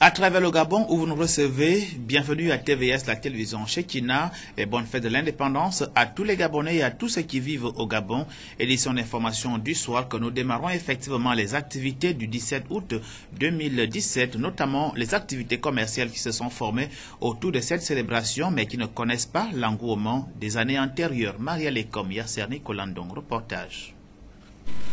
À travers le Gabon où vous nous recevez, bienvenue à TVS, la télévision Chekina, et bonne fête de l'indépendance à tous les Gabonais et à tous ceux qui vivent au Gabon. Édition d'information du soir que nous démarrons effectivement les activités du 17 août 2017, notamment les activités commerciales qui se sont formées autour de cette célébration mais qui ne connaissent pas l'engouement des années antérieures. Maria Lekom, Yasser Nicolandong, reportage.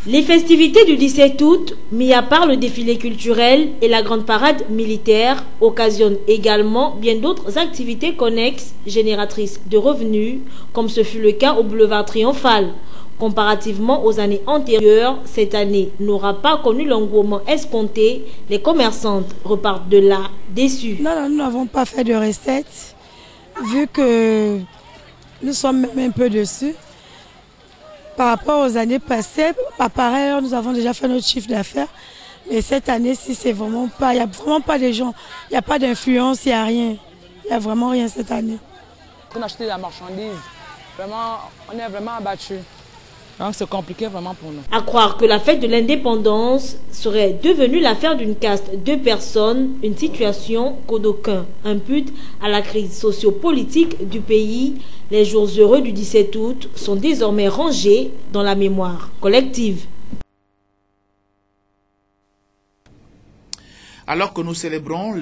Les festivités du 17 août, mis à part le défilé culturel et la grande parade militaire, occasionnent également bien d'autres activités connexes génératrices de revenus, comme ce fut le cas au boulevard Triomphal. Comparativement aux années antérieures, cette année n'aura pas connu l'engouement escompté. Les commerçantes repartent de là déçues. Non, nous n'avons pas fait de recettes, vu que nous sommes même un peu dessus. Par rapport aux années passées, par ailleurs, nous avons déjà fait notre chiffre d'affaires. Mais cette année-ci, c'est vraiment pas, il n'y a vraiment pas de gens, il n'y a pas d'influence, il n'y a rien. Il n'y a vraiment rien cette année. On a acheté la marchandise, vraiment, on est vraiment abattus. Donc c'est compliqué vraiment pour nous. À croire que la fête de l'indépendance serait devenue l'affaire d'une caste de personnes, une situation qu'aucun impute à la crise sociopolitique du pays. Les jours heureux du 17 août sont désormais rangés dans la mémoire collective. Alors que nous célébrons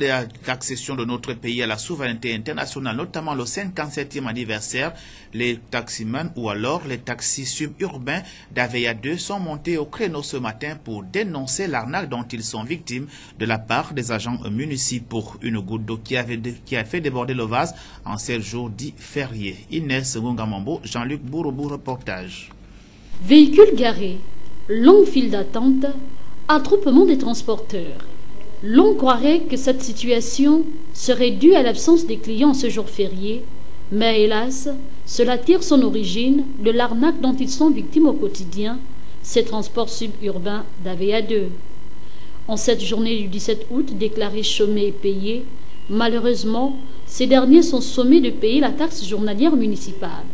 l'accession de notre pays à la souveraineté internationale, notamment le 57e anniversaire, les taximans ou alors les taxis suburbains d'Aveya 2 sont montés au créneau ce matin pour dénoncer l'arnaque dont ils sont victimes de la part des agents municipaux. Une goutte d'eau qui a fait déborder le vase en ces jours dits fériés. Inès Ngungamambo, Jean-Luc Bourobou, reportage. Véhicules garés, longue file d'attente, attroupement des transporteurs. L'on croirait que cette situation serait due à l'absence des clients ce jour férié, mais hélas, cela tire son origine de l'arnaque dont ils sont victimes au quotidien, ces transports suburbains d'Aveya 2. En cette journée du 17 août, déclarés chômés et payés, malheureusement, ces derniers sont sommés de payer la taxe journalière municipale.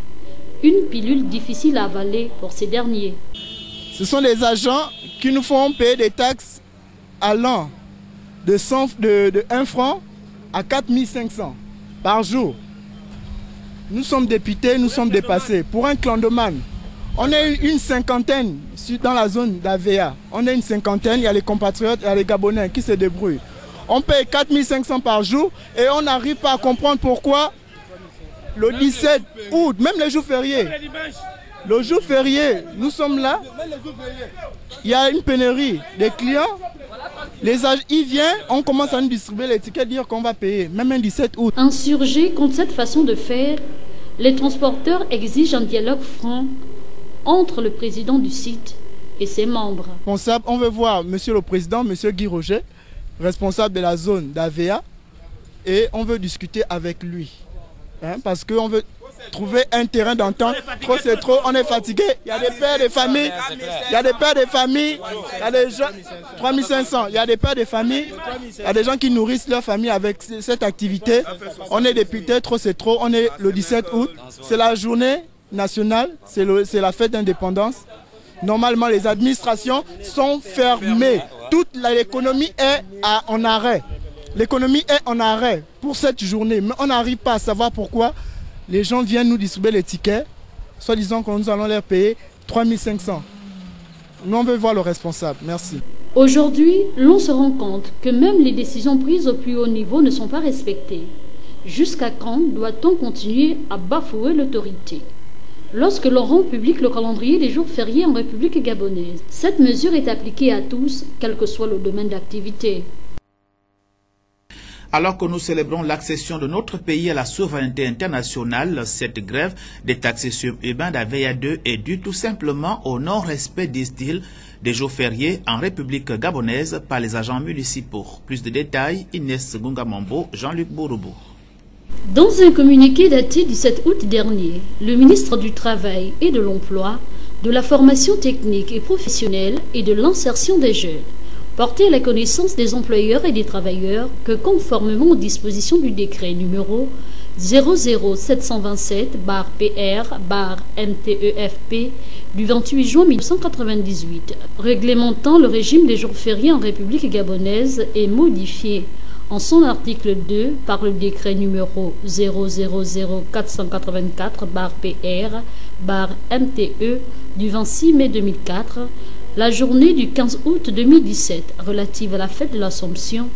Une pilule difficile à avaler pour ces derniers. Ce sont les agents qui nous font payer des taxes allant de 1 franc à 4500 par jour. Nous sommes députés, nous sommes dépassés. Pour un clandomane, on est une cinquantaine dans la zone d'Aveya. On est une cinquantaine, il y a les compatriotes, il y a les Gabonais qui se débrouillent. On paye 4500 par jour et on n'arrive pas à comprendre pourquoi le 17 août, même les jours fériés, le jour férié, nous sommes là, il y a une pénurie des clients. Ils viennent, on commence à nous distribuer les tickets, dire qu'on va payer, même un 17 août. Insurgés contre cette façon de faire, les transporteurs exigent un dialogue franc entre le président du site et ses membres. On veut voir monsieur le président, monsieur Guy Roger, responsable de la zone d'Aveya, et on veut discuter avec lui. Parce qu'on veut trouver un terrain d'entente. Trop c'est trop, on est fatigué. Il y a des pères de famille, il y a des pères de famille, il y a des gens, 3500, il y a des pères de famille, il y a des gens qui nourrissent leur famille avec cette activité. On est député, trop c'est trop, on est le 17 août, c'est la journée nationale, c'est la fête d'indépendance. Normalement, les administrations sont fermées. Toute l'économie est en arrêt. L'économie est en arrêt pour cette journée, mais on n'arrive pas à savoir pourquoi. Les gens viennent nous distribuer les tickets, soit disant que nous allons leur payer 3500. Nous, on veut voir le responsable. Merci. Aujourd'hui, l'on se rend compte que même les décisions prises au plus haut niveau ne sont pas respectées. Jusqu'à quand doit-on continuer à bafouer l'autorité? Lorsque l'on rend public le calendrier des jours fériés en République gabonaise, cette mesure est appliquée à tous, quel que soit le domaine d'activité. Alors que nous célébrons l'accession de notre pays à la souveraineté internationale, cette grève des taxis suburbains d'Aveya 2 est due tout simplement au non-respect, disent-ils, des jours fériés en République gabonaise par les agents municipaux. Plus de détails, Inès Ngungamambo, Jean-Luc Bourobou. Dans un communiqué daté du 7 août dernier, le ministre du Travail et de l'Emploi, de la formation technique et professionnelle et de l'insertion des jeunes porter à la connaissance des employeurs et des travailleurs que, conformément aux dispositions du décret numéro 00727-PR-MTEFP du 28 juin 1998, réglementant le régime des jours fériés en République gabonaise et modifié en son article 2 par le décret numéro 000-484-PR-MTE du 26 mai 2004, la journée du 15 août 2017 relative à la fête de l'Assomption,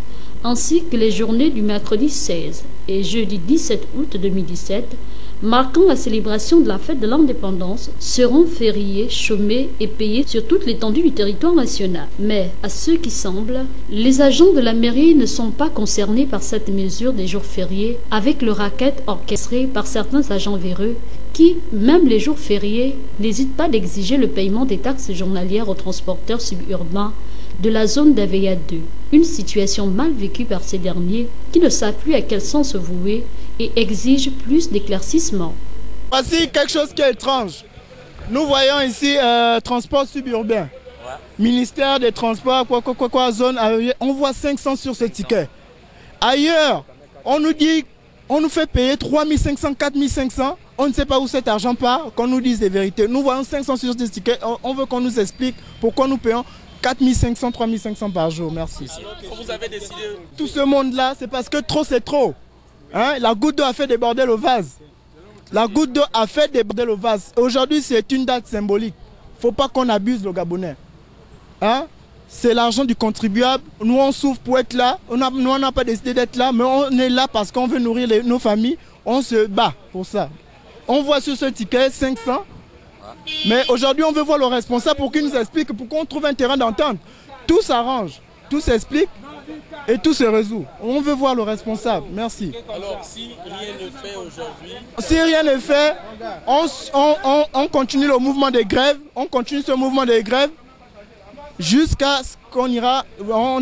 ainsi que les journées du mercredi 16 et jeudi 17 août 2017, marquant la célébration de la fête de l'indépendance, seront fériés, chômés et payés sur toute l'étendue du territoire national. Mais, à ce qui semble, les agents de la mairie ne sont pas concernés par cette mesure des jours fériés, avec le racket orchestré par certains agents véreux qui, même les jours fériés, n'hésitent pas d'exiger le paiement des taxes journalières aux transporteurs suburbains de la zone d'AVEA 2. Une situation mal vécue par ces derniers qui ne savent plus à quel sens se vouer et exigent plus d'éclaircissements. Voici quelque chose qui est étrange. Nous voyons ici transport suburbain. Ministère des Transports, zone, on voit 500 sur ce ticket. Ailleurs, on nous dit, on nous fait payer 3500, 4500. On ne sait pas où cet argent part, qu'on nous dise des vérités. Nous voyons 500 sur ce ticket. On veut qu'on nous explique pourquoi nous payons 4500, 3500 par jour. Merci. Vous avez décidé... Tout ce monde-là, c'est parce que trop, c'est trop. Hein? La goutte d'eau a fait déborder le vase. La goutte d'eau a fait déborder le vase. Aujourd'hui, c'est une date symbolique. Il ne faut pas qu'on abuse le Gabonais. Hein? C'est l'argent du contribuable. Nous, on souffre pour être là. Nous, on n'a pas décidé d'être là, mais on est là parce qu'on veut nourrir nos familles. On se bat pour ça. On voit sur ce ticket 500. Mais aujourd'hui, on veut voir le responsable pour qu'il nous explique, pour qu'on trouve un terrain d'entente. Tout s'arrange, tout s'explique et tout se résout. On veut voir le responsable. Merci. Alors, si rien ne fait aujourd'hui... Si rien ne fait, on continue le mouvement des grèves. On continue ce mouvement des grèves jusqu'à ce qu'on ira... On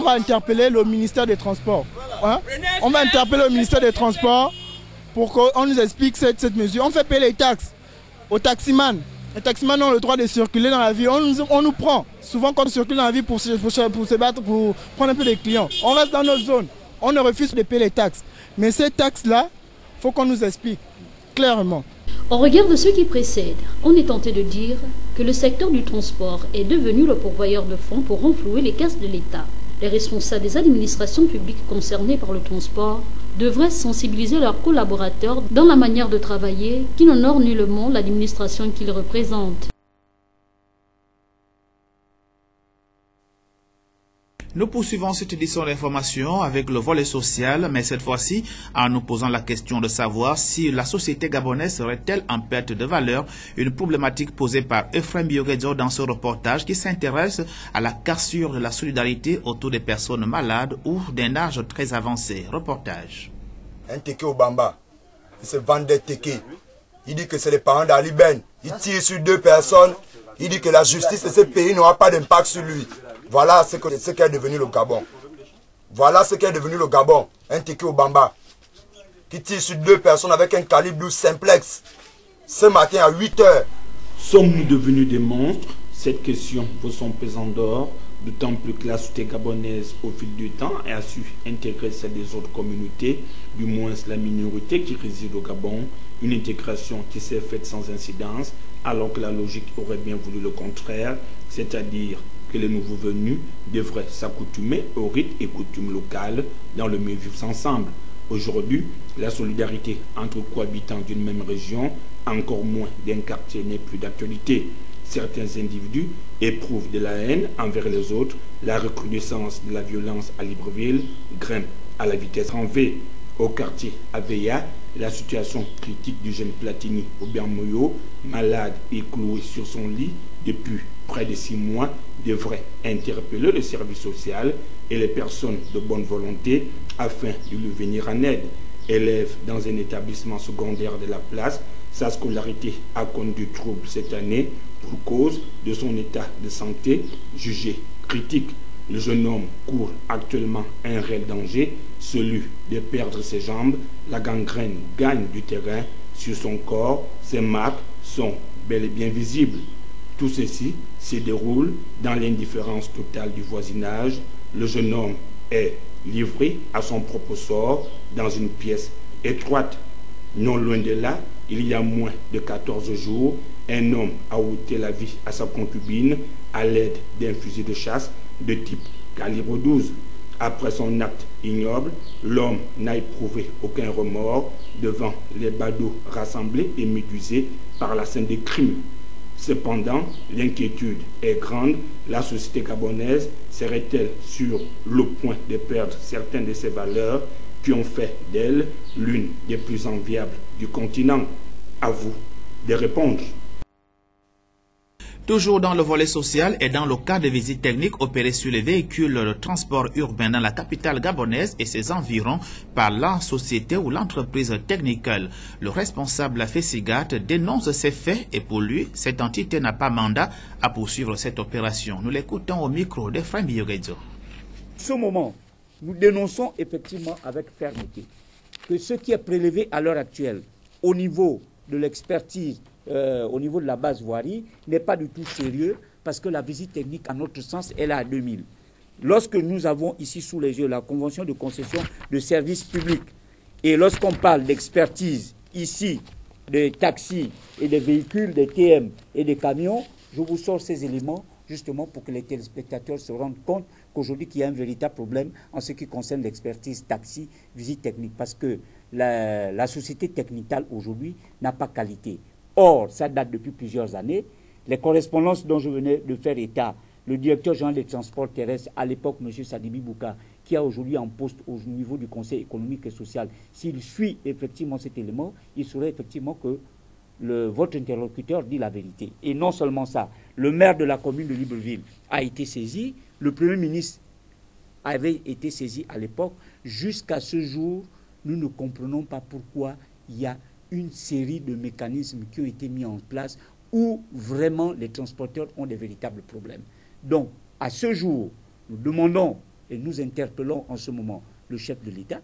va interpeller le ministère des Transports. Hein? On va interpeller le ministère des Transports pour qu'on nous explique cette mesure. On fait payer les taxes aux taximans. Les taximans ont le droit de circuler dans la ville. On nous prend. Souvent quand on circule dans la ville pour se battre, pour prendre un peu des clients. On reste dans nos zones. On ne refuse de payer les taxes. Mais ces taxes-là, il faut qu'on nous explique clairement. Au regard de ce qui précède, on est tenté de dire que le secteur du transport est devenu le pourvoyeur de fonds pour renflouer les caisses de l'État. Les responsables des administrations publiques concernées par le transport devraient sensibiliser leurs collaborateurs dans la manière de travailler qui n'honore nullement l'administration qu'ils représentent. Nous poursuivons cette édition d'information avec le volet social, mais cette fois-ci en nous posant la question de savoir si la société gabonaise serait-elle en perte de valeur, une problématique posée par Ephraim Bioguedzo dans ce reportage qui s'intéresse à la cassure de la solidarité autour des personnes malades ou d'un âge très avancé. Reportage. Un teke au Bamba, il se vend des teke. Il dit que c'est les parents d'Ali Ben. Il tire sur 2 personnes. Il dit que la justice de ce pays n'aura pas d'impact sur lui. Voilà ce qu'est devenu le Gabon. Voilà ce qu'est devenu le Gabon. Un teke au Bamba qui tire sur 2 personnes avec un calibre 12 simplex. Ce matin à 8 h. Sommes-nous devenus des monstres? Cette question vaut son pesant d'or, d'autant plus que la société gabonaise, au fil du temps, a su intégrer celle des autres communautés, du moins la minorité qui réside au Gabon, une intégration qui s'est faite sans incidence, alors que la logique aurait bien voulu le contraire, c'est-à-dire que les nouveaux venus devraient s'accoutumer aux rites et coutumes locales dans le mieux vivre ensemble. Aujourd'hui, la solidarité entre cohabitants d'une même région, encore moins d'un quartier, n'est plus d'actualité. Certains individus éprouvent de la haine envers les autres. La recrudescence de la violence à Libreville grimpe à la vitesse en V. Au quartier Aveya, la situation critique du jeune Platini Obermoyo, malade et cloué sur son lit depuis près de 6 mois, devrait interpeller le service social et les personnes de bonne volonté afin de lui venir en aide. Élève dans un établissement secondaire de la place, sa scolarité a connu trouble cette année pour cause de son état de santé jugé critique. Le jeune homme court actuellement un réel danger, celui de perdre ses jambes. La gangrène gagne du terrain sur son corps, ses marques sont bel et bien visibles. Tout ceci se déroule dans l'indifférence totale du voisinage. Le jeune homme est livré à son propre sort dans une pièce étroite. Non loin de là, il y a moins de 14 jours, un homme a ôté la vie à sa concubine à l'aide d'un fusil de chasse de type calibre 12. Après son acte ignoble, l'homme n'a éprouvé aucun remords devant les badauds rassemblés et médusés par la scène des crimes. Cependant, l'inquiétude est grande. La société gabonaise serait-elle sur le point de perdre certaines de ses valeurs qui ont fait d'elle l'une des plus enviables du continent? À vous de répondre. Toujours dans le volet social et dans le cas de visites techniques opérées sur les véhicules de transport urbain dans la capitale gabonaise et ses environs par la société ou l'entreprise Technical, le responsable la FESIGAT dénonce ces faits et pour lui, cette entité n'a pas mandat à poursuivre cette opération. Nous l'écoutons au micro d'Efraim Bioguedzo. Ce moment, nous dénonçons effectivement avec fermeté que ce qui est prélevé à l'heure actuelle au niveau de l'expertise, au niveau de la base voirie, n'est pas du tout sérieux parce que la visite technique, à notre sens, elle est à 2000. Lorsque nous avons ici sous les yeux la convention de concession de services publics et lorsqu'on parle d'expertise ici des taxis et des véhicules, des TM et des camions, je vous sors ces éléments justement pour que les téléspectateurs se rendent compte qu'aujourd'hui il y a un véritable problème en ce qui concerne l'expertise taxi, visite technique, parce que la société Technical aujourd'hui n'a pas qualité. Or, ça date depuis plusieurs années. Les correspondances dont je venais de faire état, le directeur général des transports terrestres, à l'époque, M. Sadibi Bouka, qui a aujourd'hui en poste au niveau du Conseil économique et social, s'il suit effectivement cet élément, il saurait effectivement que votre interlocuteur dit la vérité. Et non seulement ça, le maire de la commune de Libreville a été saisi, le Premier ministre avait été saisi à l'époque. Jusqu'à ce jour, nous ne comprenons pas pourquoi il y a une série de mécanismes qui ont été mis en place où vraiment les transporteurs ont des véritables problèmes. Donc, à ce jour, nous demandons et nous interpellons en ce moment le chef de l'État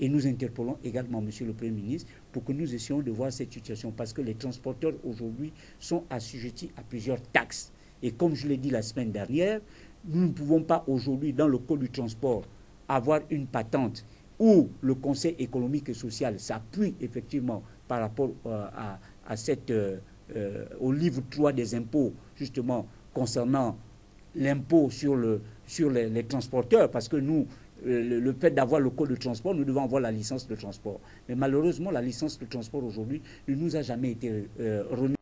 et nous interpellons également M. le Premier ministre pour que nous essayions de voir cette situation parce que les transporteurs aujourd'hui sont assujettis à plusieurs taxes. Et comme je l'ai dit la semaine dernière, nous ne pouvons pas aujourd'hui, dans le code du transport, avoir une patente où le Conseil économique et social s'appuie effectivement par rapport au livre 3 des impôts, justement, concernant l'impôt sur les transporteurs, parce que nous, le fait d'avoir le code de transport, nous devons avoir la licence de transport. Mais malheureusement, la licence de transport aujourd'hui ne nous a jamais été remise.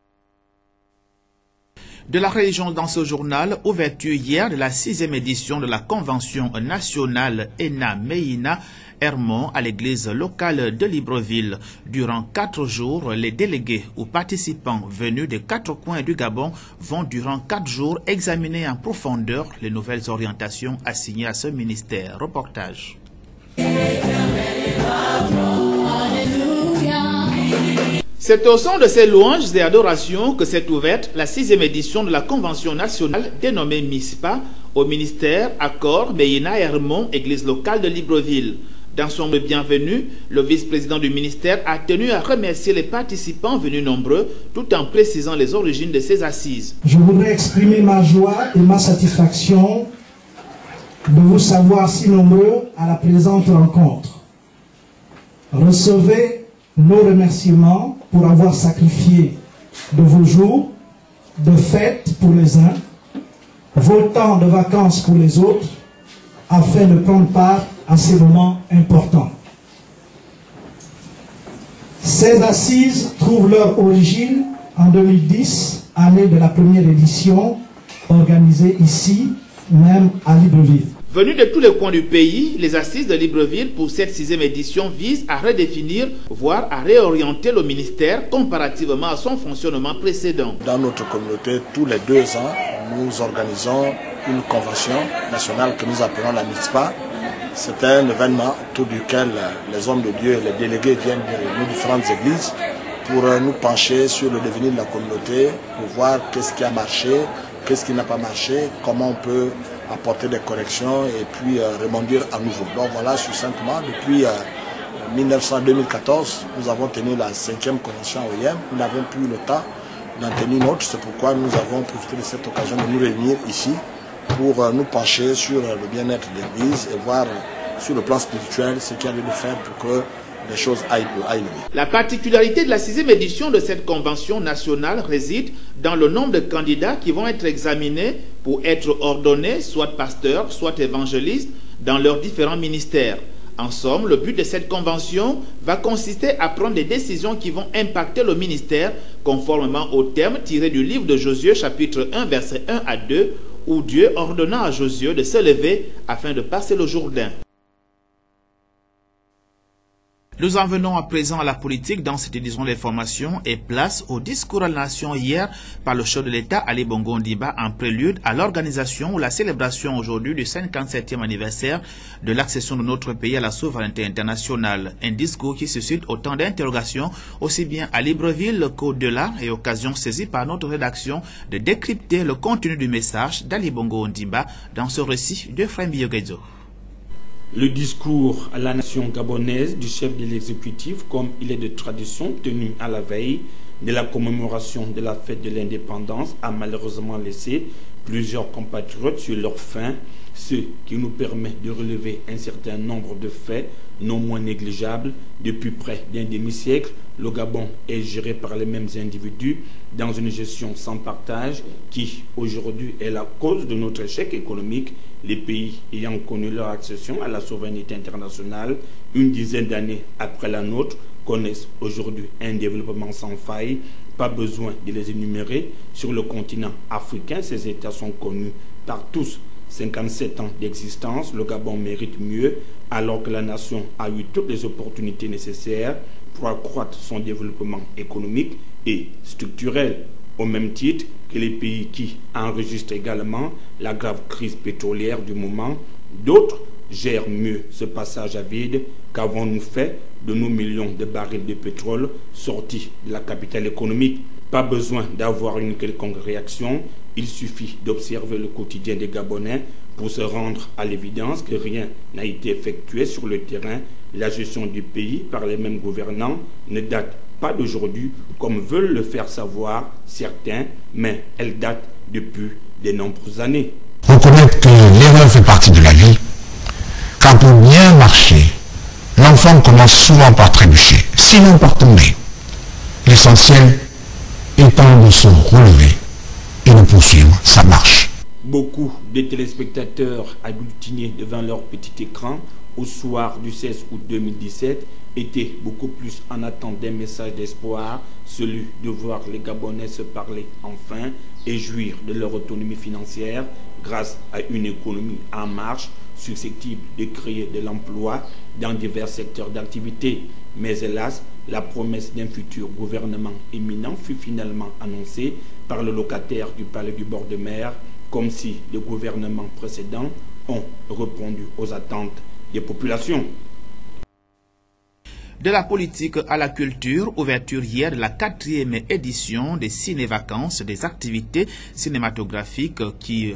De la religion dans ce journal, ouverture hier de la 6e édition de la Convention nationale ENA-MEINA Hermon à l'église locale de Libreville. Durant 4 jours, les délégués ou participants venus des 4 coins du Gabon vont durant 4 jours examiner en profondeur les nouvelles orientations assignées à ce ministère. Reportage. C'est au son de ces louanges et adorations que s'est ouverte la 6e édition de la Convention nationale dénommée MISPA au ministère Accord MEINA Hermon, église locale de Libreville. Dans son bienvenue, le vice-président du ministère a tenu à remercier les participants venus nombreux tout en précisant les origines de ces assises. Je voudrais exprimer ma joie et ma satisfaction de vous savoir si nombreux à la présente rencontre. Recevez nos remerciements pour avoir sacrifié de vos jours de fête pour les uns, vos temps de vacances pour les autres, afin de prendre part à ces moments importants. Ces assises trouvent leur origine en 2010, année de la première édition, organisée ici, même à Libreville. Venus de tous les coins du pays, les assises de Libreville pour cette 6e édition visent à redéfinir, voire à réorienter le ministère comparativement à son fonctionnement précédent. Dans notre communauté, tous les 2 ans, nous organisons une convention nationale que nous appelons la MISPA. C'est un événement autour duquel les hommes de Dieu et les délégués viennent de nos différentes églises pour nous pencher sur le devenir de la communauté, pour voir qu'est-ce qui a marché, qu'est-ce qui n'a pas marché, comment on peut apporter des corrections et puis rebondir à nouveau. Donc voilà, sur 5 mois, depuis 2014, nous avons tenu la 5e convention OIM. Nous n'avons plus le temps d'en tenir une autre. C'est pourquoi nous avons profité de cette occasion de nous réunir ici pour nous pencher sur le bien-être de l'Église et voir sur le plan spirituel ce qu'il y a lieu de faire pour que les choses aillent mieux. La particularité de la 6e édition de cette convention nationale réside dans le nombre de candidats qui vont être examinés pour être ordonnés, soit pasteurs, soit évangélistes, dans leurs différents ministères. En somme, le but de cette convention va consister à prendre des décisions qui vont impacter le ministère conformément aux termes tirés du livre de Josué chapitre 1 versets 1 à 2 où Dieu ordonna à Josué de se lever afin de passer le Jourdain. Nous en venons à présent à la politique dans cette édition d'information et place au discours à la nation hier par le chef de l'État Ali Bongo Ondimba en prélude à l'organisation ou la célébration aujourd'hui du 57e anniversaire de l'accession de notre pays à la souveraineté internationale. Un discours qui suscite autant d'interrogations aussi bien à Libreville qu'au-delà et occasion saisie par notre rédaction de décrypter le contenu du message d'Ali Bongo Ondimba dans ce récit de Frem Biogezo. Le discours à la nation gabonaise du chef de l'exécutif, comme il est de tradition, tenu à la veille de la commémoration de la fête de l'indépendance, a malheureusement laissé plusieurs compatriotes sur leur faim, ce qui nous permet de relever un certain nombre de faits non moins négligeables. Depuis près d'un demi-siècle, le Gabon est géré par les mêmes individus dans une gestion sans partage qui, aujourd'hui, est la cause de notre échec économique. Les pays ayant connu leur accession à la souveraineté internationale une dizaine d'années après la nôtre connaissent aujourd'hui un développement sans faille. Pas besoin de les énumérer. Sur le continent africain, ces États sont connus par tous. 57 ans d'existence, le Gabon mérite mieux, alors que la nation a eu toutes les opportunités nécessaires pour accroître son développement économique et structurel, au même titre que les pays qui enregistrent également la grave crise pétrolière du moment. D'autres gèrent mieux ce passage à vide. Qu'avons-nous fait de nos millions de barils de pétrole sortis de la capitale économique? Pas besoin d'avoir une quelconque réaction. Il suffit d'observer le quotidien des Gabonais pour se rendre à l'évidence que rien n'a été effectué sur le terrain. La gestion du pays par les mêmes gouvernants ne date pas d'aujourd'hui, comme veulent le faire savoir certains, mais elle date depuis de nombreuses années. Reconnaître que l'erreur fait partie de la vie, car pour bien marcher, l'enfant commence souvent par trébucher, sinon par tomber. L'essentiel étant de se relever et de poursuivre sa marche. Beaucoup de téléspectateurs agglutinés devant leur petit écran au soir du 16 août 2017 étaient beaucoup plus en attente d'un message d'espoir, celui de voir les Gabonais se parler enfin et jouir de leur autonomie financière grâce à une économie en marche susceptible de créer de l'emploi dans divers secteurs d'activité. Mais hélas, la promesse d'un futur gouvernement éminent fut finalement annoncée par le locataire du palais du bord de mer, comme si les gouvernements précédents ont répondu aux attentes des populations. De la politique à la culture, ouverture hier de la 4e édition des ciné-vacances, des activités cinématographiques qui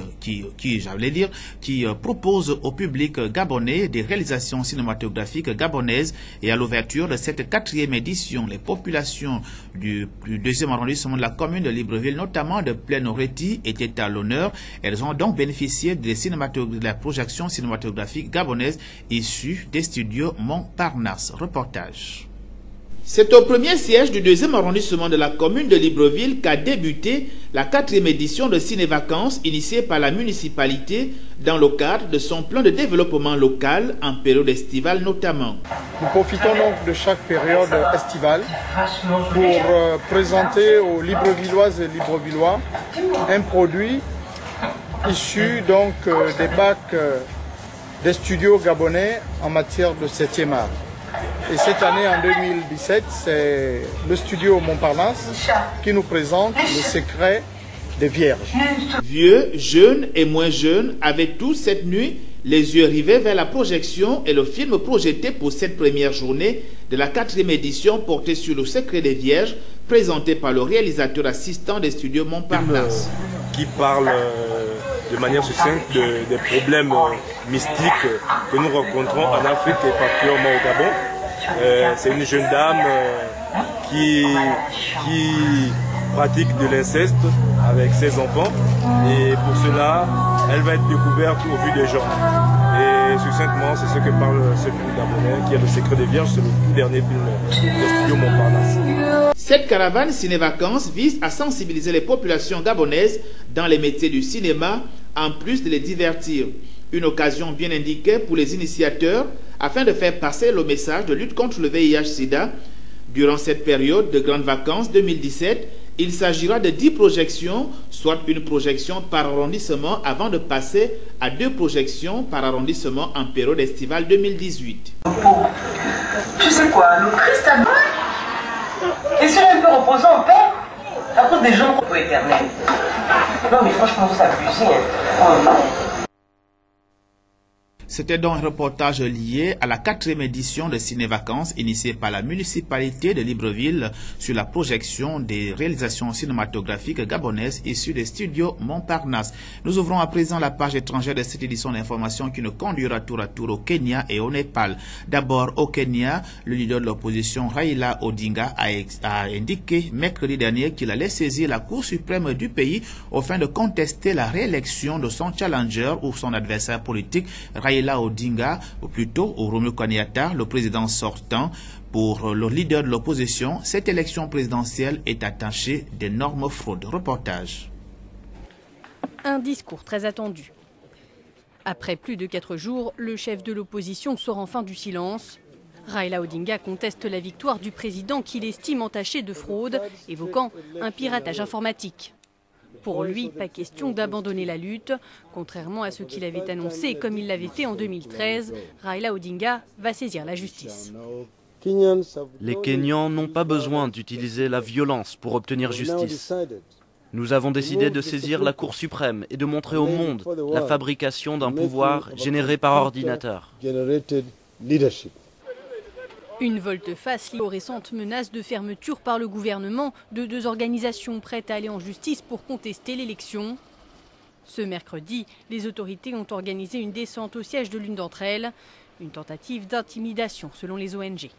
proposent au public gabonais des réalisations cinématographiques gabonaises. Et à l'ouverture de cette 4e édition, les populations du 2e arrondissement de la commune de Libreville, notamment de Plaine-Oreti, étaient à l'honneur. Elles ont donc bénéficié de la projection cinématographique gabonaise issue des studios Montparnasse. Reportage. C'est au premier siège du 2e arrondissement de la commune de Libreville qu'a débuté la 4e édition de Ciné-Vacances initiée par la municipalité dans le cadre de son plan de développement local en période estivale notamment. Nous profitons donc de chaque période estivale pour présenter aux Librevilloises et Librevillois un produit issu donc des bacs des studios gabonais en matière de 7e art. Et cette année, en 2017, c'est le studio Montparnasse qui nous présente le secret des vierges. Vieux, jeunes et moins jeunes avaient tous cette nuit les yeux rivés vers la projection et le film projeté pour cette première journée de la 4e édition portée sur le secret des vierges, présenté par le réalisateur assistant des studios Montparnasse. Qui parle de manière succincte des problèmes mystiques que nous rencontrons en Afrique et particulièrement au Gabon. C'est une jeune dame qui pratique de l'inceste avec ses enfants et pour cela, elle va être découverte au vu des gens. Et succinctement, c'est ce que parle ce film gabonais qui est Le Secret des Vierges, c'est le tout dernier film des studios Montparnasse. Cette caravane ciné-vacances vise à sensibiliser les populations gabonaises dans les métiers du cinéma, en plus de les divertir. Une occasion bien indiquée pour les initiateurs afin de faire passer le message de lutte contre le VIH-Sida. Durant cette période de grandes vacances 2017, il s'agira de 10 projections, soit une projection par arrondissement avant de passer à 2 projections par arrondissement en période estivale 2018. Tu sais quoi, le Christ a besoin. Et si on peut reposer en paix à cause des gens qu'on peut éternel. Non mais franchement, vous abusez. Oh non. C'était donc un reportage lié à la 4e édition de Ciné-Vacances initiée par la municipalité de Libreville sur la projection des réalisations cinématographiques gabonaises issues des studios Montparnasse. Nous ouvrons à présent la page étrangère de cette édition d'information qui nous conduira tour à tour au Kenya et au Népal. D'abord au Kenya, le leader de l'opposition Raila Odinga a indiqué mercredi dernier qu'il allait saisir la Cour suprême du pays au fin de contester la réélection de son challenger ou son adversaire politique Raila Odinga, ou plutôt Uhuru Kenyatta, le président sortant. Pour le leader de l'opposition, cette élection présidentielle est attachée d'énormes fraudes. Reportage. Un discours très attendu. Après plus de 4 jours, le chef de l'opposition sort enfin du silence. Raila Odinga conteste la victoire du président qu'il estime entaché de fraude, évoquant un piratage informatique. Pour lui, pas question d'abandonner la lutte. Contrairement à ce qu'il avait annoncé, comme il l'avait fait en 2013, Raila Odinga va saisir la justice. Les Kenyans n'ont pas besoin d'utiliser la violence pour obtenir justice. Nous avons décidé de saisir la Cour suprême et de montrer au monde la fabrication d'un pouvoir généré par ordinateur. Une volte-face liée aux récentes menaces de fermeture par le gouvernement de 2 organisations prêtes à aller en justice pour contester l'élection. Ce mercredi, les autorités ont organisé une descente au siège de l'une d'entre elles, une tentative d'intimidation selon les ONG.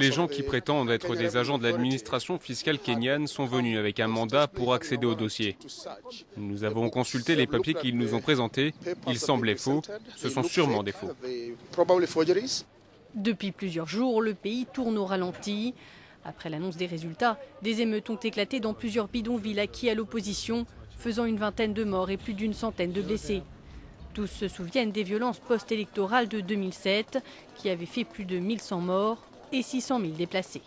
Les gens qui prétendent être des agents de l'administration fiscale kenyane sont venus avec un mandat pour accéder au dossier. Nous avons consulté les papiers qu'ils nous ont présentés. Ils semblaient faux. Ce sont sûrement des faux. Depuis plusieurs jours, le pays tourne au ralenti. Après l'annonce des résultats, des émeutes ont éclaté dans plusieurs bidonvilles acquis à l'opposition, faisant une vingtaine de morts et plus d'une centaine de blessés. Tous se souviennent des violences post-électorales de 2007, qui avaient fait plus de 1100 morts et 600 000 déplacés.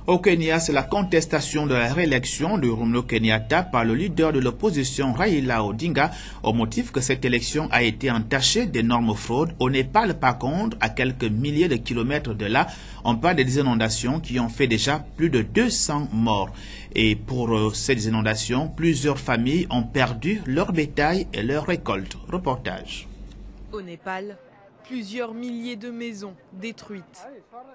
Au Kenya, c'est la contestation de la réélection de Uhuru Kenyatta par le leader de l'opposition Raila Odinga au motif que cette élection a été entachée d'énormes fraudes. Au Népal, par contre, à quelques milliers de kilomètres de là, on parle des inondations qui ont fait déjà plus de 200 morts. Et pour ces inondations, plusieurs familles ont perdu leur bétail et leur récolte. Reportage. Au Népal, plusieurs milliers de maisons détruites.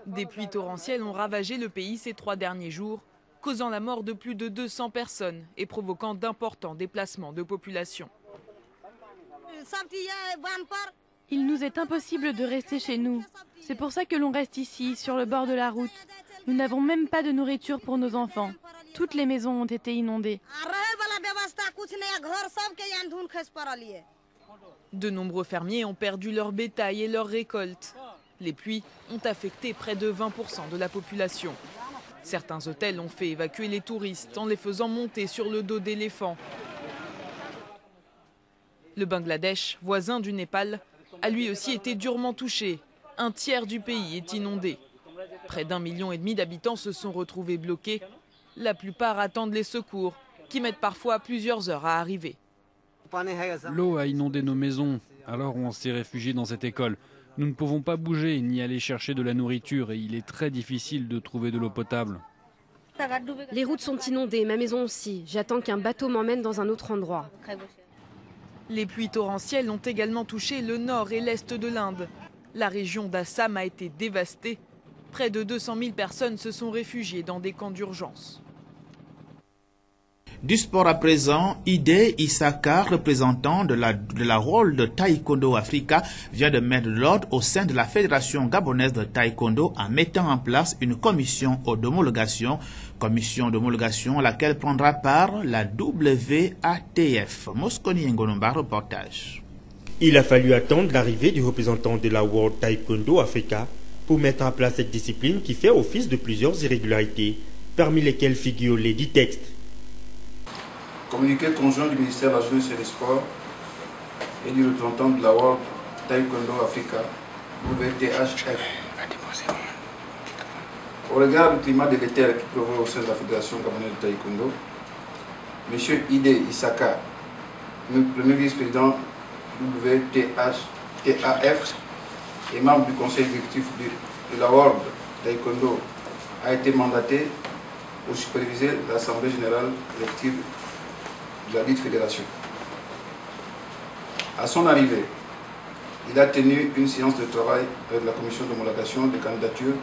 Des pluies torrentielles ont ravagé le pays ces 3 derniers jours, causant la mort de plus de 200 personnes et provoquant d'importants déplacements de population. Il nous est impossible de rester chez nous. C'est pour ça que l'on reste ici, sur le bord de la route. Nous n'avons même pas de nourriture pour nos enfants. Toutes les maisons ont été inondées. De nombreux fermiers ont perdu leur bétail et leur récolte. Les pluies ont affecté près de 20% de la population. Certains hôtels ont fait évacuer les touristes en les faisant monter sur le dos d'éléphants. Le Bangladesh, voisin du Népal, a lui aussi été durement touché. Un tiers du pays est inondé. Près d'1,5 million d'habitants se sont retrouvés bloqués. La plupart attendent les secours, qui mettent parfois plusieurs heures à arriver. L'eau a inondé nos maisons, alors on s'est réfugié dans cette école. Nous ne pouvons pas bouger ni aller chercher de la nourriture et il est très difficile de trouver de l'eau potable. Les routes sont inondées, ma maison aussi. J'attends qu'un bateau m'emmène dans un autre endroit. Les pluies torrentielles ont également touché le nord et l'est de l'Inde. La région d'Assam a été dévastée. Près de 200 000 personnes se sont réfugiées dans des camps d'urgence. Du sport à présent, Ide Isaka, représentant de la rôle de Taekwondo Africa, vient de mettre de l'ordre au sein de la Fédération gabonaise de Taekwondo en mettant en place une commission d'homologation à laquelle prendra part la WATF. Mosconi Ngonomba, reportage. Il a fallu attendre l'arrivée du représentant de la World Taekwondo Africa pour mettre en place cette discipline qui fait office de plusieurs irrégularités, parmi lesquelles figurent les 10 textes. Communiqué conjoint du ministère de la Jeunesse et des Sports et du représentant de la World Taekwondo Africa, WTHF. Au regard du climat délétère qui prévaut au sein de la Fédération gabonaise de Taekwondo, M. Ide Isaka, le premier vice-président WTAF et membre du conseil exécutif de la World Taekwondo, a été mandaté pour superviser l'Assemblée générale élective de la dite fédération. À son arrivée, il a tenu une séance de travail avec la commission d'homologation des candidatures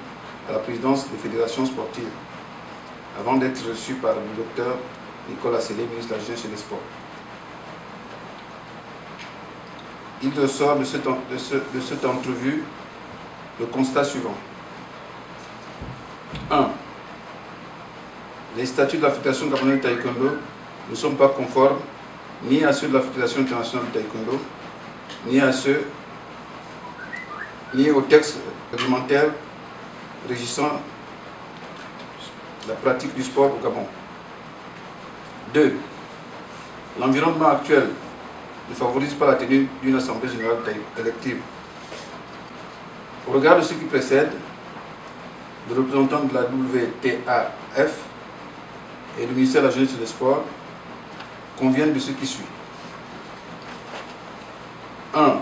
à la présidence des fédérations sportives, avant d'être reçu par le docteur Nicolas Sellé, ministre de la Jeunesse et des Sports. Il ressort de cette entrevue le constat suivant. 1. Les statuts de la Fédération gabonaise de Taekwondo ne sont pas conformes ni à ceux de la Fédération internationale de Taekwondo, ni aux textes réglementaires régissant la pratique du sport au Gabon. 2. L'environnement actuel ne favorise pas la tenue d'une assemblée générale élective. Au regard de ce qui précède, le représentant de la WTAF et le ministère de la Jeunesse et des Sports conviennent de ce qui suit. 1.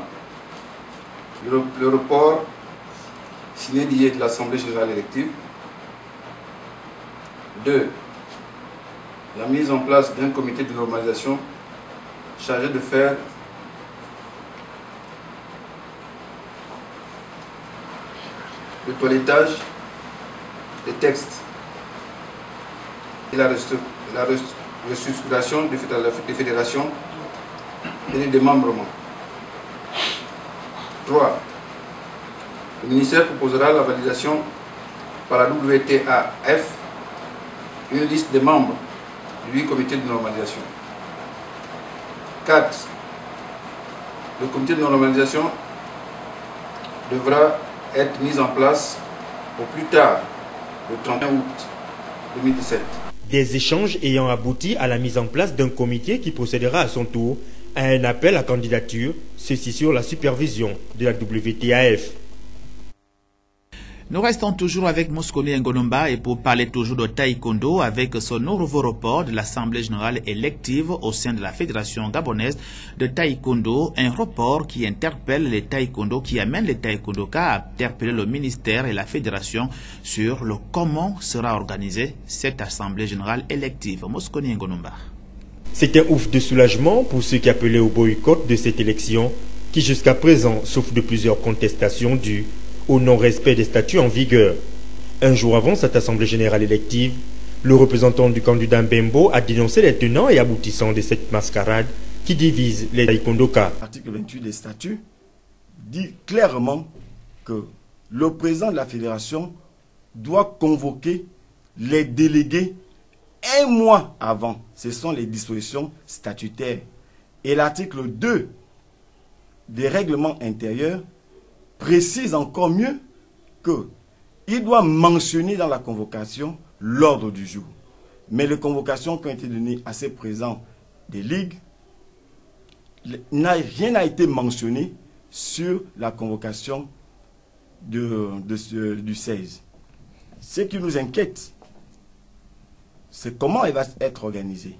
Le report signé d'hier de l'Assemblée générale élective. 2. La mise en place d'un comité de normalisation chargé de faire le toilettage des textes et la restructuration des fédérations et des démembrements. 3. Le ministère proposera la validation par la WTAF une liste des membres du comité de normalisation. 4. Le comité de normalisation devra être mis en place au plus tard le 31 août 2017. Des échanges ayant abouti à la mise en place d'un comité qui procédera à son tour à un appel à candidature, ceci sur la supervision de la WTAF. Nous restons toujours avec Mosconi Ngonomba et pour parler toujours de taekwondo avec ce nouveau report de l'Assemblée générale élective au sein de la Fédération gabonaise de taekwondo, un report qui interpelle les taekwondo, qui amène les taekwondokas à interpeller le ministère et la Fédération sur le comment sera organisée cette Assemblée générale élective. Mosconi Ngonomba. C'est un ouf de soulagement pour ceux qui appelaient au boycott de cette élection qui jusqu'à présent souffre de plusieurs contestations dues au non-respect des statuts en vigueur. Un jour avant cette Assemblée générale élective, le représentant du candidat Mbembo a dénoncé les tenants et aboutissants de cette mascarade qui divise les taekwondokas. L'article 28 des statuts dit clairement que le président de la fédération doit convoquer les délégués un mois avant. Ce sont les dispositions statutaires. Et l'article 2 des règlements intérieurs précise encore mieux qu'il doit mentionner dans la convocation l'ordre du jour. Mais les convocations qui ont été données à ces présidents des ligues, rien n'a été mentionné sur la convocation du 16. Ce qui nous inquiète, c'est comment elle va être organisée.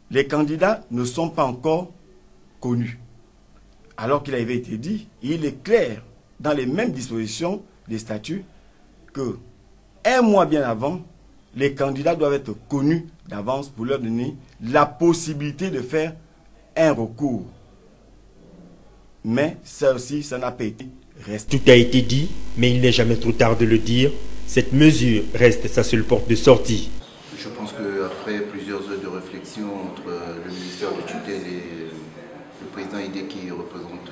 Les candidats ne sont pas encore connus. Alors qu'il avait été dit, il est clair dans les mêmes dispositions des statuts que un mois bien avant, les candidats doivent être connus d'avance pour leur donner la possibilité de faire un recours. Mais ça aussi, ça n'a pas été resté. Tout a été dit, mais il n'est jamais trop tard de le dire. Cette mesure reste sa seule porte de sortie. Je pense qu'après plusieurs heures de réflexion entre le ministère de tutelle et le président Ide qui représente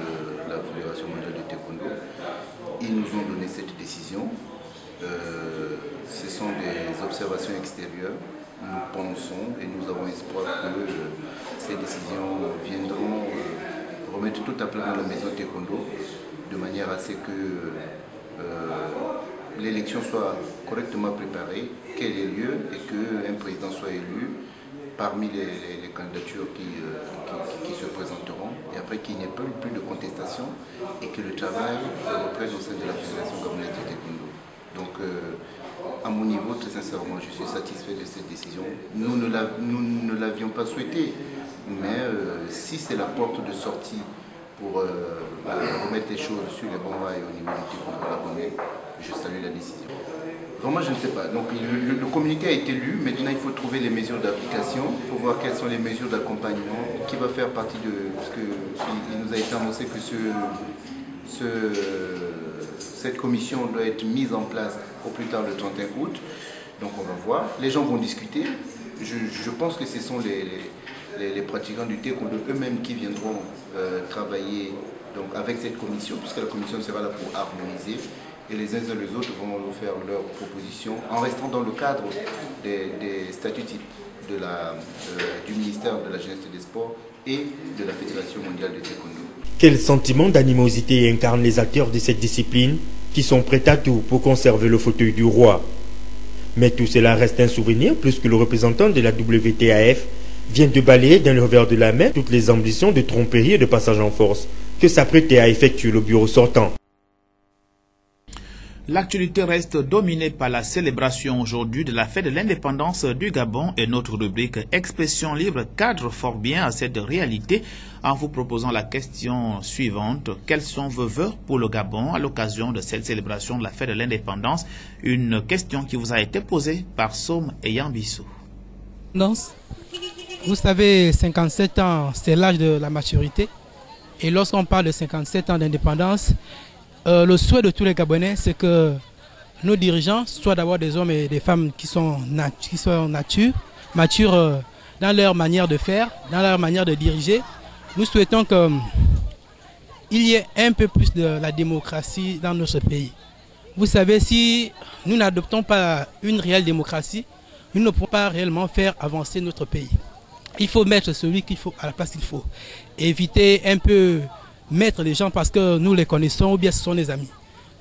la Fédération mondiale de taekwondo, ils nous ont donné cette décision. Ce sont des observations extérieures. Nous pensons et nous avons espoir que ces décisions viendront remettre tout à plat dans la maison taekwondo de manière à ce que l'élection soit correctement préparée, qu'elle ait lieu et qu'un président soit élu parmi les candidatures qui se présenteront, et après qu'il n'y ait plus de contestation et que le travail reprenne au sein de la Fédération gabonaise de taekwondo. Donc, à mon niveau, très sincèrement, je suis satisfait de cette décision. Nous ne l'avions pas souhaité, mais si c'est la porte de sortie pour remettre les choses sur les bons rails au niveau du taekwondo gabonais, je salue la décision. Vraiment, je ne sais pas. Donc, le communiqué a été lu. Maintenant, il faut trouver les mesures d'application. Il faut voir quelles sont les mesures d'accompagnement qui va faire partie de... Parce qu'il nous a été annoncé que cette commission doit être mise en place au plus tard le 31 août. Donc, on va voir. Les gens vont discuter. Je pense que ce sont les pratiquants du taekwondo eux-mêmes qui viendront travailler donc, avec cette commission, puisque la commission sera là pour harmoniser. Et les uns et les autres vont faire leurs propositions en restant dans le cadre des statuts du ministère de la Jeunesse et des Sports et de la Fédération mondiale de taekwondo. Quel sentiment d'animosité incarnent les acteurs de cette discipline qui sont prêts à tout pour conserver le fauteuil du roi? Mais tout cela reste un souvenir puisque le représentant de la WTAF vient de balayer d'un revers de la main toutes les ambitions de tromperie et de passage en force que s'apprêtait à effectuer le bureau sortant. L'actualité reste dominée par la célébration aujourd'hui de la fête de l'indépendance du Gabon et notre rubrique Expression libre cadre fort bien à cette réalité en vous proposant la question suivante. Quels sont vos vœux pour le Gabon à l'occasion de cette célébration de la fête de l'indépendance? Une question qui vous a été posée par Somme et Yambissou. Vous savez, 57 ans, c'est l'âge de la maturité. Et lorsqu'on parle de 57 ans d'indépendance, le souhait de tous les Gabonais, c'est que nos dirigeants soient d'abord des hommes et des femmes qui sont matures dans leur manière de faire, dans leur manière de diriger. Nous souhaitons qu'il y ait un peu plus de la démocratie dans notre pays. Vous savez, si nous n'adoptons pas une réelle démocratie, nous ne pourrons pas réellement faire avancer notre pays. Il faut mettre celui qu'il faut à la place qu'il faut. Éviter un peu mettre les gens parce que nous les connaissons ou bien ce sont des amis.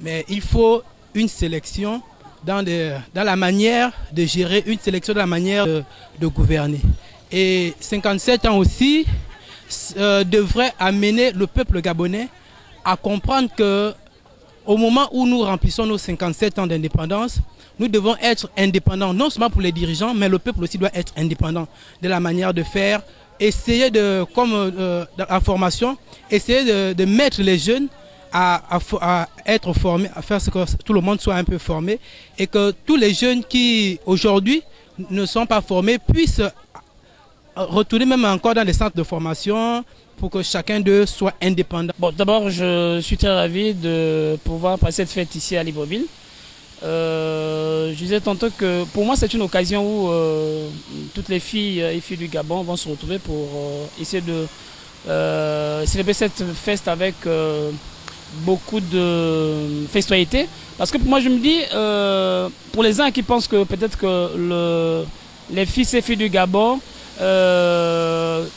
Mais il faut une sélection dans la manière de gérer, une sélection dans la manière de gouverner. Et 57 ans aussi devrait amener le peuple gabonais à comprendre que au moment où nous remplissons nos 57 ans d'indépendance, nous devons être indépendants, non seulement pour les dirigeants, mais le peuple aussi doit être indépendant de la manière de faire. Essayer de, comme dans la formation, essayer de mettre les jeunes à être formés, à faire ce que tout le monde soit un peu formé et que tous les jeunes qui aujourd'hui ne sont pas formés puissent retourner même encore dans les centres de formation pour que chacun d'eux soit indépendant. Bon, d'abord, je suis très ravi de pouvoir passer cette fête ici à Libreville. Je disais tantôt que pour moi c'est une occasion où toutes les filles et filles du Gabon vont se retrouver pour essayer de célébrer cette fête avec beaucoup de festoyité. Parce que pour moi je me dis, pour les uns qui pensent que peut-être que les fils et filles du Gabon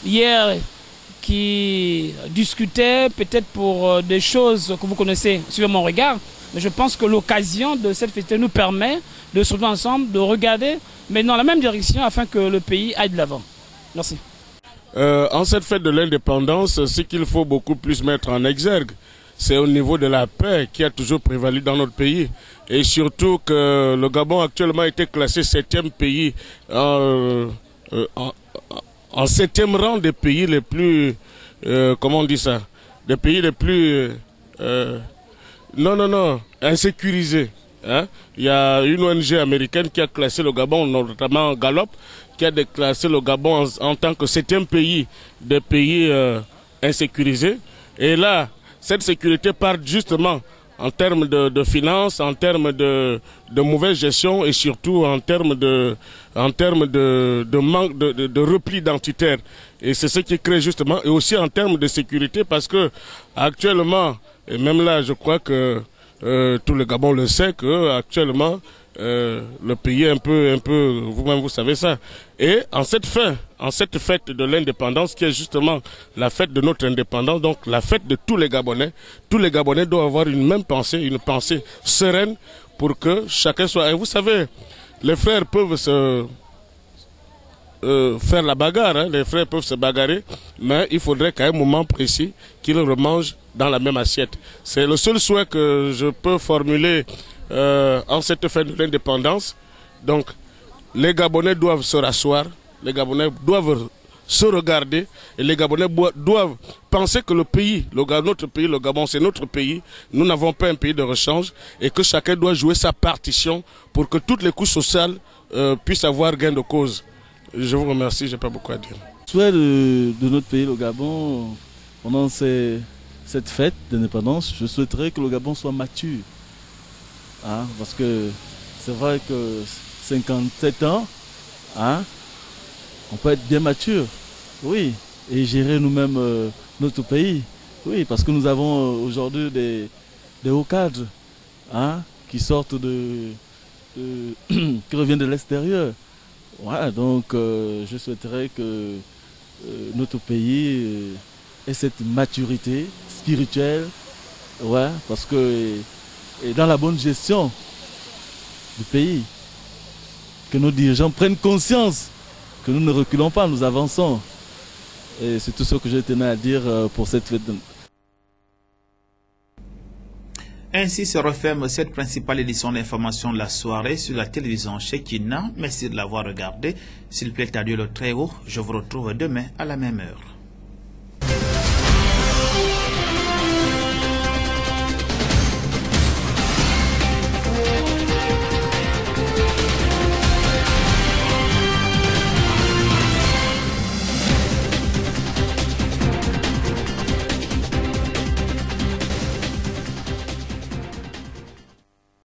hier qui discutaient peut-être pour des choses que vous connaissez sur mon regard. Mais je pense que l'occasion de cette fête nous permet de se retrouver ensemble, de regarder, mais dans la même direction afin que le pays aille de l'avant. Merci. En cette fête de l'indépendance, ce qu'il faut beaucoup plus mettre en exergue, c'est au niveau de la paix qui a toujours prévalu dans notre pays. Et surtout que le Gabon actuellement a été classé 7e pays, en 7e rang des pays les plus, comment on dit ça, des pays les plus... insécurisé. Hein? Il y a une ONG américaine qui a classé le Gabon, notamment Gallup, qui a déclassé le Gabon en tant que 7e pays des pays insécurisés. Et là, cette sécurité part justement en termes de finances, en termes de mauvaise gestion et surtout en termes de manque de repli identitaire. Et c'est ce qui crée justement, et aussi en termes de sécurité, parce que actuellement, et même là, je crois que tout le Gabon le sait que actuellement le pays est un peu, vous-même vous savez ça. Et en cette fête de l'indépendance qui est justement la fête de notre indépendance, donc la fête de tous les Gabonais doivent avoir une même pensée, une pensée sereine pour que chacun soit. Et vous savez, les frères peuvent faire la bagarre, hein. Les frères peuvent se bagarrer, mais il faudrait qu'à un moment précis qu'ils remangent dans la même assiette. C'est le seul souhait que je peux formuler en cette fête de l'indépendance. Donc, les Gabonais doivent se rasseoir, les Gabonais doivent se regarder et les Gabonais doivent penser que le pays, notre pays, le Gabon, c'est notre pays. Nous n'avons pas un pays de rechange et que chacun doit jouer sa partition pour que toutes les couches sociales puissent avoir gain de cause. Je vous remercie, je n'ai pas beaucoup à dire. Souhait de notre pays, le Gabon, pendant cette fête d'indépendance, je souhaiterais que le Gabon soit mature. Hein, parce que c'est vrai que 57 ans, hein, on peut être bien mature, oui, et gérer nous-mêmes notre pays. Oui, parce que nous avons aujourd'hui des hauts cadres, hein, qui sortent qui reviennent de l'extérieur. Ouais, donc je souhaiterais que notre pays ait cette maturité spirituelle, ouais, parce que et dans la bonne gestion du pays, que nos dirigeants prennent conscience que nous ne reculons pas, nous avançons. Et c'est tout ce que je tenais à dire pour cette fête. Ainsi se referme cette principale édition d'information de la soirée sur la télévision Shekina. Merci de l'avoir regardé. S'il plaît à Dieu le Très-Haut, je vous retrouve demain à la même heure.